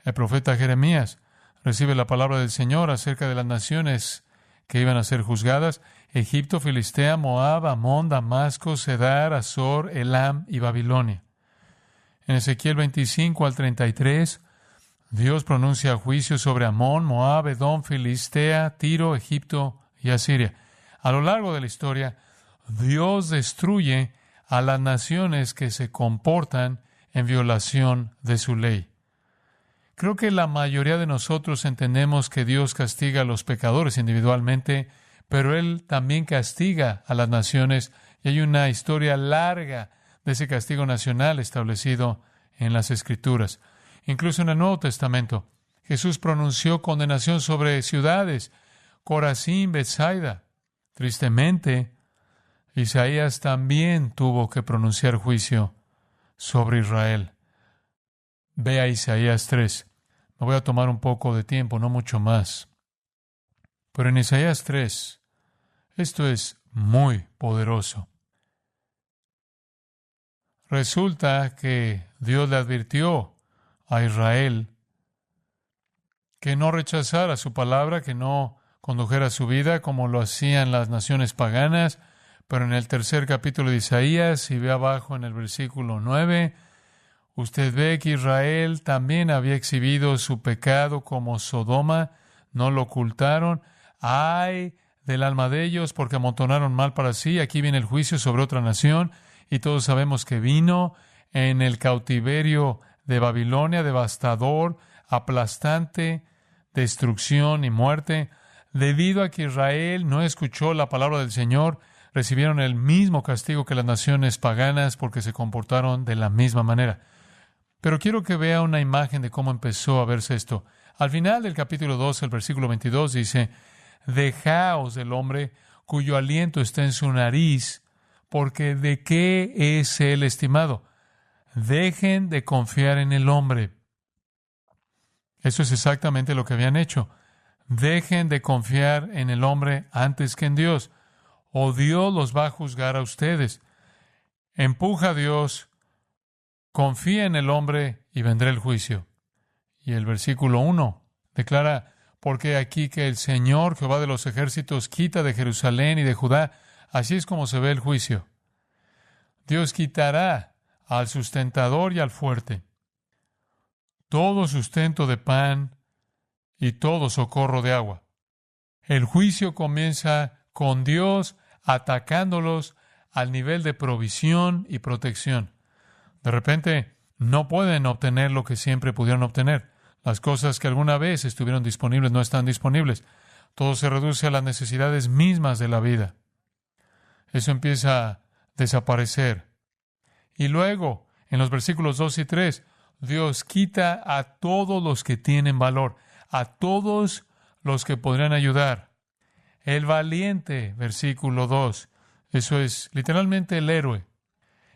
el profeta Jeremías recibe la palabra del Señor acerca de las naciones que iban a ser juzgadas: Egipto, Filistea, Moab, Amón, Damasco, Cedar, Azor, Elam y Babilonia. En Ezequiel 25 al 33, Dios pronuncia juicio sobre Amón, Moab, Edom, Filistea, Tiro, Egipto y Asiria. A lo largo de la historia, Dios destruye a las naciones que se comportan en violación de su ley. Creo que la mayoría de nosotros entendemos que Dios castiga a los pecadores individualmente, pero Él también castiga a las naciones y hay una historia larga de ese castigo nacional establecido en las Escrituras. Incluso en el Nuevo Testamento, Jesús pronunció condenación sobre ciudades, Corazín, Betsaida. Tristemente, Isaías también tuvo que pronunciar juicio sobre Israel. Ve a Isaías 3. Me voy a tomar un poco de tiempo, no mucho más. Pero en Isaías 3, esto es muy poderoso. Resulta que Dios le advirtió a Israel que no rechazara su palabra, que no condujera su vida como lo hacían las naciones paganas. Pero en el tercer capítulo de Isaías, si ve abajo en el versículo 9, usted ve que Israel también había exhibido su pecado como Sodoma, no lo ocultaron. ¡Ay del alma de ellos, porque amontonaron mal para sí! Aquí viene el juicio sobre otra nación, y todos sabemos que vino en el cautiverio de Babilonia, devastador, aplastante, destrucción y muerte. Debido a que Israel no escuchó la palabra del Señor, recibieron el mismo castigo que las naciones paganas porque se comportaron de la misma manera. Pero quiero que vea una imagen de cómo empezó a verse esto. Al final del capítulo 2, el versículo 22 dice: dejaos del hombre cuyo aliento está en su nariz, porque ¿de qué es él estimado? Dejen de confiar en el hombre. Eso es exactamente lo que habían hecho. Dejen de confiar en el hombre antes que en Dios, o Dios los va a juzgar a ustedes. Empuja a Dios, confía en el hombre y vendrá el juicio. Y el versículo 1 declara: porque aquí que el Señor, Jehová de los ejércitos, quita de Jerusalén y de Judá. Así es como se ve el juicio. Dios quitará al sustentador y al fuerte todo sustento de pan y todo socorro de agua. El juicio comienza con Dios atacándolos al nivel de provisión y protección. De repente, no pueden obtener lo que siempre pudieron obtener. Las cosas que alguna vez estuvieron disponibles no están disponibles. Todo se reduce a las necesidades mismas de la vida. Eso empieza a desaparecer. Y luego, en los versículos 2 y 3, Dios quita a todos los que tienen valor, a todos los que podrían ayudar. El valiente, versículo 2, eso es literalmente el héroe.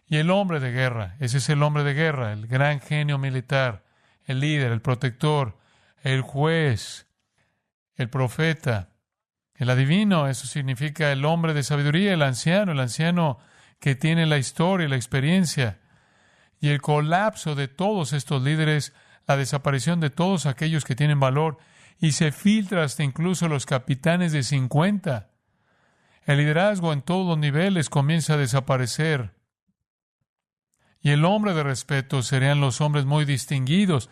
Y el hombre de guerra, ese es el hombre de guerra, el gran genio militar, el líder, el protector, el juez, el profeta, el adivino. Eso significa el hombre de sabiduría, el anciano que tiene la historia y la experiencia. Y el colapso de todos estos líderes, la desaparición de todos aquellos que tienen valor, y se filtra hasta incluso los capitanes de 50. El liderazgo en todos los niveles comienza a desaparecer. Y el hombre de respeto serían los hombres muy distinguidos.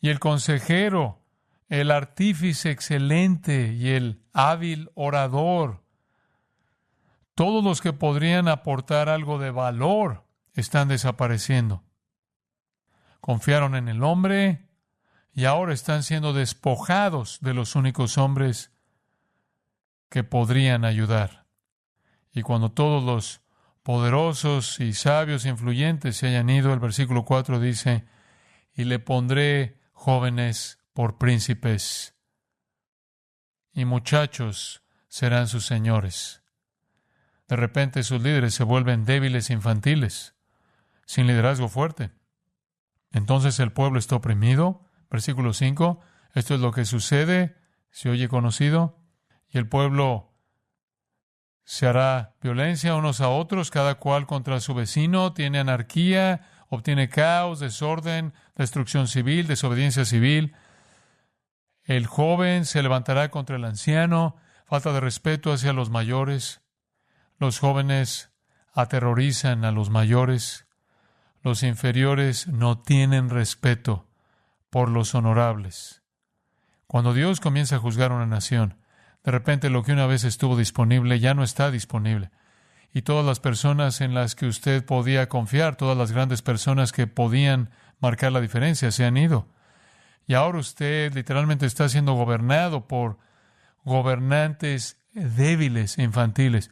Y el consejero, el artífice excelente y el hábil orador. Todos los que podrían aportar algo de valor están desapareciendo. Confiaron en el hombre y ahora están siendo despojados de los únicos hombres que podrían ayudar. Y cuando todos los poderosos y sabios e influyentes se hayan ido, el versículo 4 dice: y le pondré jóvenes por príncipes, y muchachos serán sus señores. De repente sus líderes se vuelven débiles e infantiles, sin liderazgo fuerte. Entonces el pueblo está oprimido. Versículo 5, esto es lo que sucede, se oye conocido, y el pueblo se hará violencia unos a otros, cada cual contra su vecino, tiene anarquía, obtiene caos, desorden, destrucción civil, desobediencia civil. El joven se levantará contra el anciano, falta de respeto hacia los mayores. Los jóvenes aterrorizan a los mayores. Los inferiores no tienen respeto por los honorables. Cuando Dios comienza a juzgar una nación, de repente lo que una vez estuvo disponible ya no está disponible. Y todas las personas en las que usted podía confiar, todas las grandes personas que podían marcar la diferencia, se han ido. Y ahora usted literalmente está siendo gobernado por gobernantes débiles e infantiles.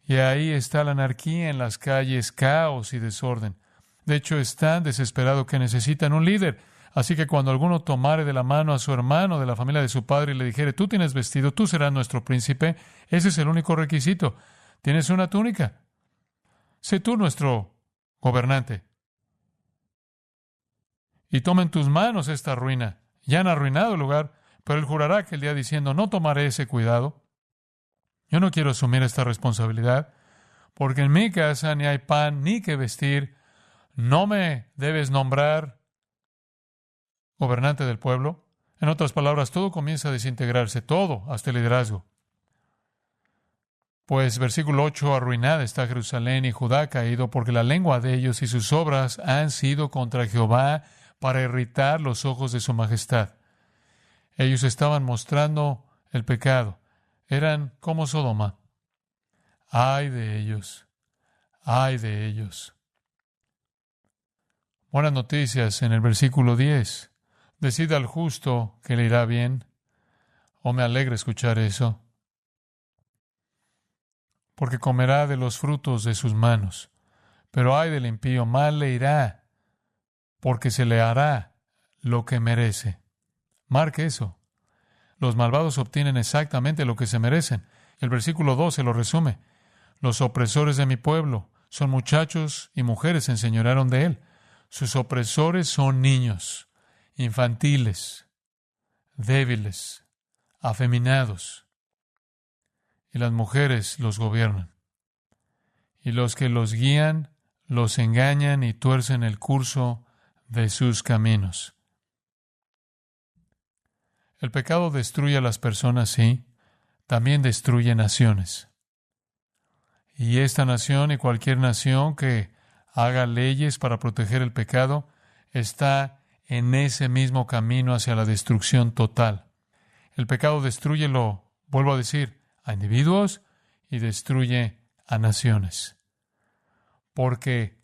Y ahí está la anarquía en las calles, caos y desorden. De hecho, es tan desesperado que necesitan un líder. Así que cuando alguno tomare de la mano a su hermano de la familia de su padre y le dijere, tú tienes vestido, tú serás nuestro príncipe, ese es el único requisito. Tienes una túnica. Sé tú nuestro gobernante. Y toma en tus manos esta ruina. Ya han arruinado el lugar, pero él jurará aquel día diciendo, no tomaré ese cuidado. Yo no quiero asumir esta responsabilidad, porque en mi casa ni hay pan ni que vestir. No me debes nombrar gobernante del pueblo. En otras palabras, todo comienza a desintegrarse, todo, hasta el liderazgo. Pues versículo 8, arruinada está Jerusalén y Judá ha caído, porque la lengua de ellos y sus obras han sido contra Jehová para irritar los ojos de su majestad. Ellos estaban mostrando el pecado. Eran como Sodoma. ¡Ay de ellos! ¡Ay de ellos! Buenas noticias en el versículo 10. Decida al justo que le irá bien. Oh, me alegra escuchar eso. Porque comerá de los frutos de sus manos. Pero ay del impío, mal le irá, porque se le hará lo que merece. Marque eso. Los malvados obtienen exactamente lo que se merecen. El versículo 12 lo resume. Los opresores de mi pueblo son muchachos y mujeres se enseñorearon de él. Sus opresores son niños, infantiles, débiles, afeminados. Y las mujeres los gobiernan. Y los que los guían, los engañan y tuercen el curso de sus caminos. El pecado destruye a las personas, sí, también destruye naciones. Y esta nación y cualquier nación que haga leyes para proteger el pecado está en ese mismo camino hacia la destrucción total. El pecado destruye, lo vuelvo a decir, a individuos y destruye a naciones. Porque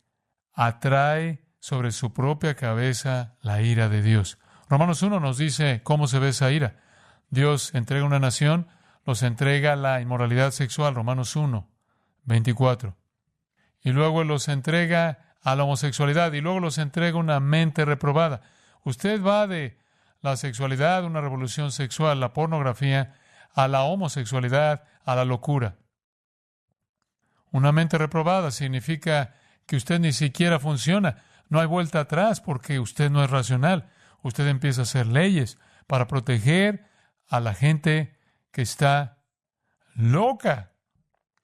atrae sobre su propia cabeza la ira de Dios. Romanos 1 nos dice cómo se ve esa ira. Dios entrega una nación, los entrega a la inmoralidad sexual, Romanos 1, 24. Y luego los entrega a la homosexualidad, y luego los entrega una mente reprobada. Usted va de la sexualidad, una revolución sexual, la pornografía, a la homosexualidad, a la locura. Una mente reprobada significa que usted ni siquiera funciona. No hay vuelta atrás porque usted no es racional. Usted empieza a hacer leyes para proteger a la gente que está loca.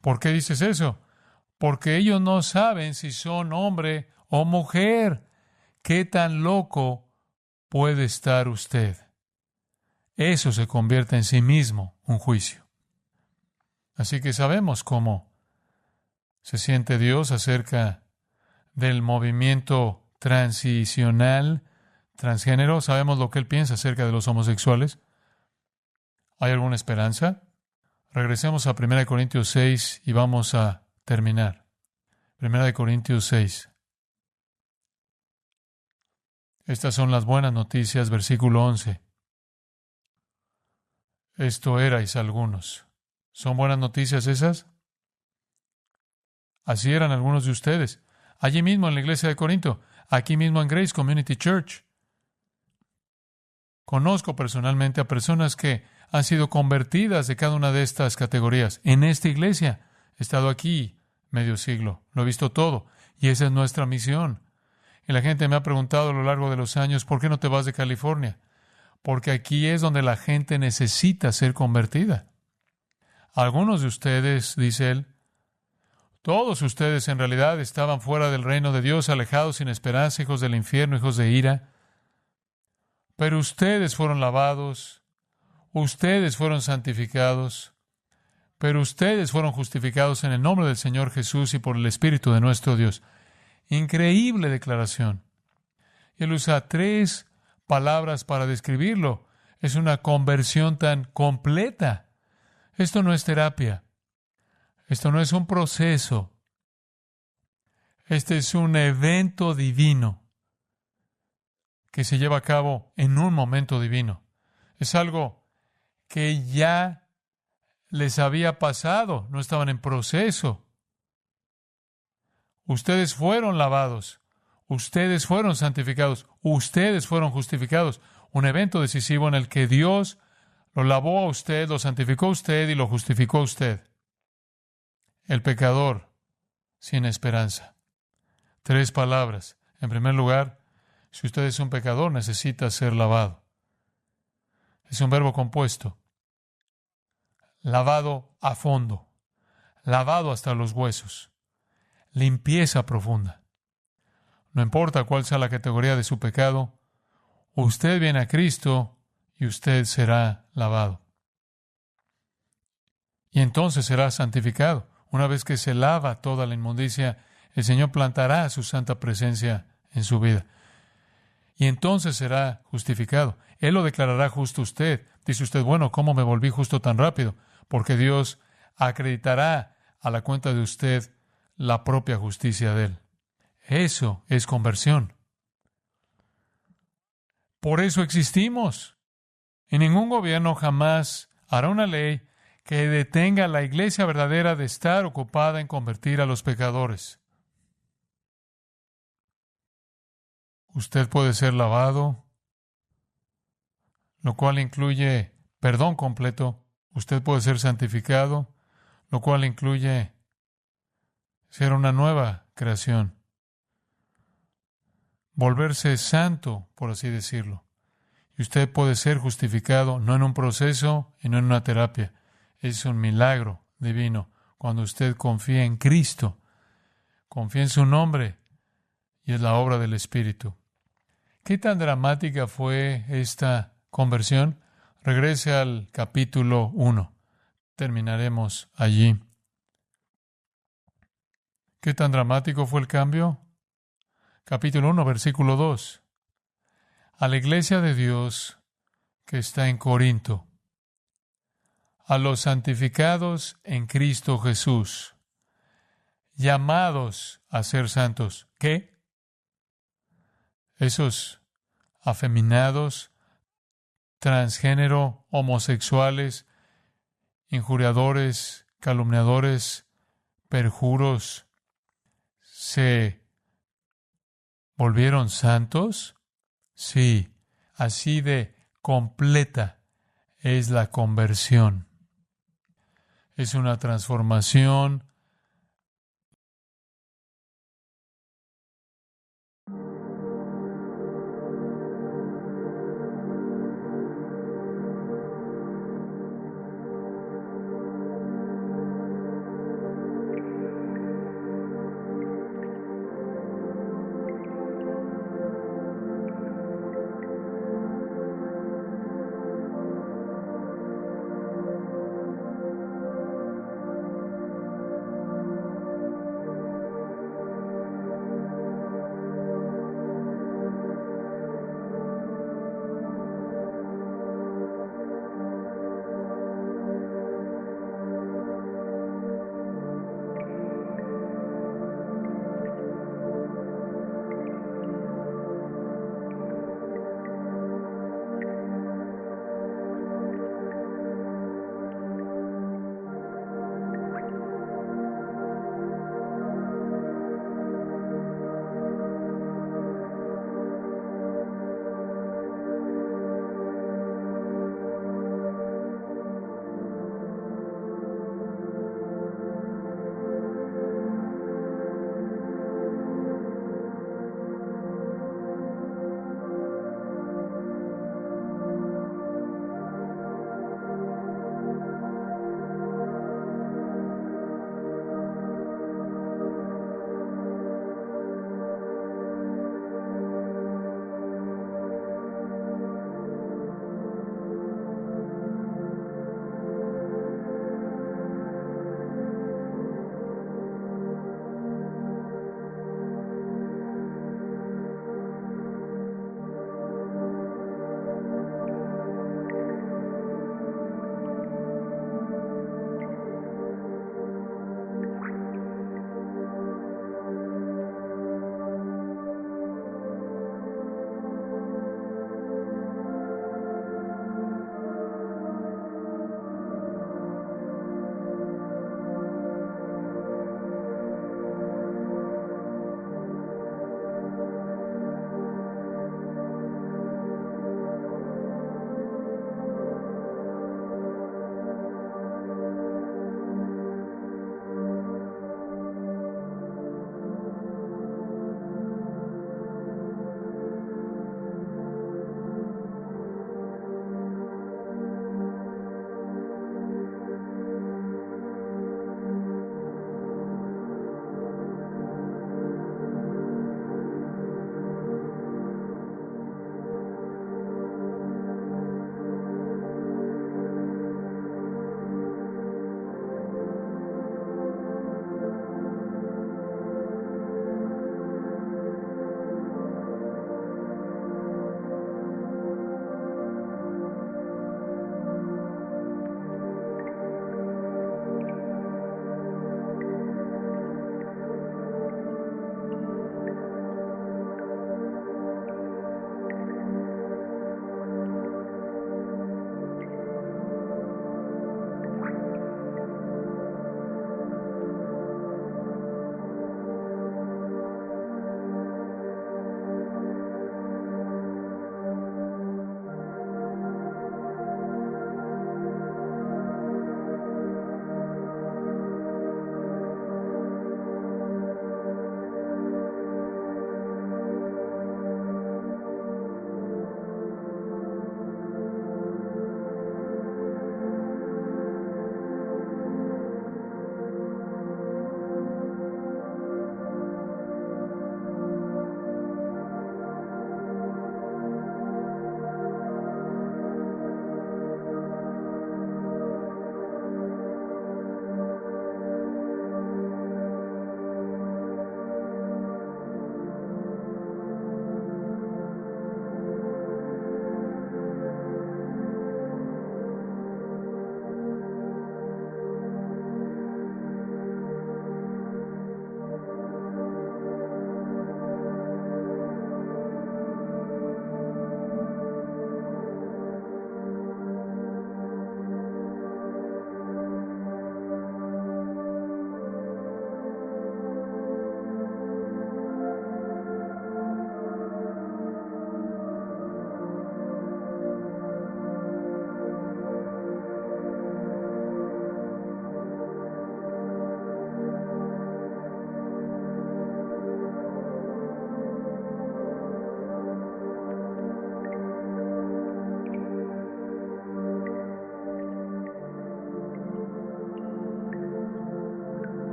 ¿Por qué dices eso? Porque ellos no saben si son hombre o mujer. ¿Qué tan loco puede estar usted? Eso se convierte en sí mismo un juicio. Así que sabemos cómo se siente Dios acerca del movimiento transicional, transgénero. Sabemos lo que Él piensa acerca de los homosexuales. ¿Hay alguna esperanza? Regresemos a 1 Corintios 6 y vamos a terminar. 1 Corintios 6. Estas son las buenas noticias, versículo 11. Esto erais algunos. ¿Son buenas noticias esas? Así eran algunos de ustedes. Allí mismo en la iglesia de Corinto, aquí mismo en Grace Community Church. Conozco personalmente a personas que han sido convertidas de cada una de estas categorías. En esta iglesia he estado aquí medio siglo, lo he visto todo, y esa es nuestra misión. Y la gente me ha preguntado a lo largo de los años, ¿por qué no te vas de California? Porque aquí es donde la gente necesita ser convertida. Algunos de ustedes, dice él, todos ustedes en realidad estaban fuera del reino de Dios, alejados sin esperanza, hijos del infierno, hijos de ira. Pero ustedes fueron lavados, ustedes fueron santificados, pero ustedes fueron justificados en el nombre del Señor Jesús y por el Espíritu de nuestro Dios. Increíble declaración. Él usa 3 palabras para describirlo. Es una conversión tan completa. Esto no es terapia. Esto no es un proceso. Este es un evento divino que se lleva a cabo en un momento divino. Es algo que ya les había pasado, no estaban en proceso. Ustedes fueron lavados, ustedes fueron santificados, ustedes fueron justificados. Un evento decisivo en el que Dios lo lavó a usted, lo santificó a usted y lo justificó a usted. El pecador sin esperanza. 3 palabras. En primer lugar, si usted es un pecador, necesita ser lavado. Es un verbo compuesto. Lavado a fondo. Lavado hasta los huesos. Limpieza profunda. No importa cuál sea la categoría de su pecado, usted viene a Cristo y usted será lavado. Y entonces será santificado. Una vez que se lava toda la inmundicia, el Señor plantará su santa presencia en su vida. Y entonces será justificado. Él lo declarará justo a usted. Dice usted, bueno, ¿cómo me volví justo tan rápido? Porque Dios acreditará a la cuenta de usted la propia justicia de Él. Eso es conversión. Por eso existimos. Y ningún gobierno jamás hará una ley que detenga a la iglesia verdadera de estar ocupada en convertir a los pecadores. Usted puede ser lavado, lo cual incluye perdón completo. Usted puede ser santificado, lo cual incluye ser una nueva creación. Volverse santo, por así decirlo. Y usted puede ser justificado, no en un proceso y no en una terapia. Es un milagro divino cuando usted confía en Cristo, confía en su nombre y es la obra del Espíritu. ¿Qué tan dramática fue esta conversión? Regrese al capítulo 1. Terminaremos allí. ¿Qué tan dramático fue el cambio? Capítulo 1, versículo 2. A la iglesia de Dios que está en Corinto, a los santificados en Cristo Jesús, llamados a ser santos. ¿Qué? Esos afeminados, transgénero, homosexuales, injuriadores, calumniadores, perjuros, ¿se volvieron santos? Sí, así de completa es la conversión. Es una transformación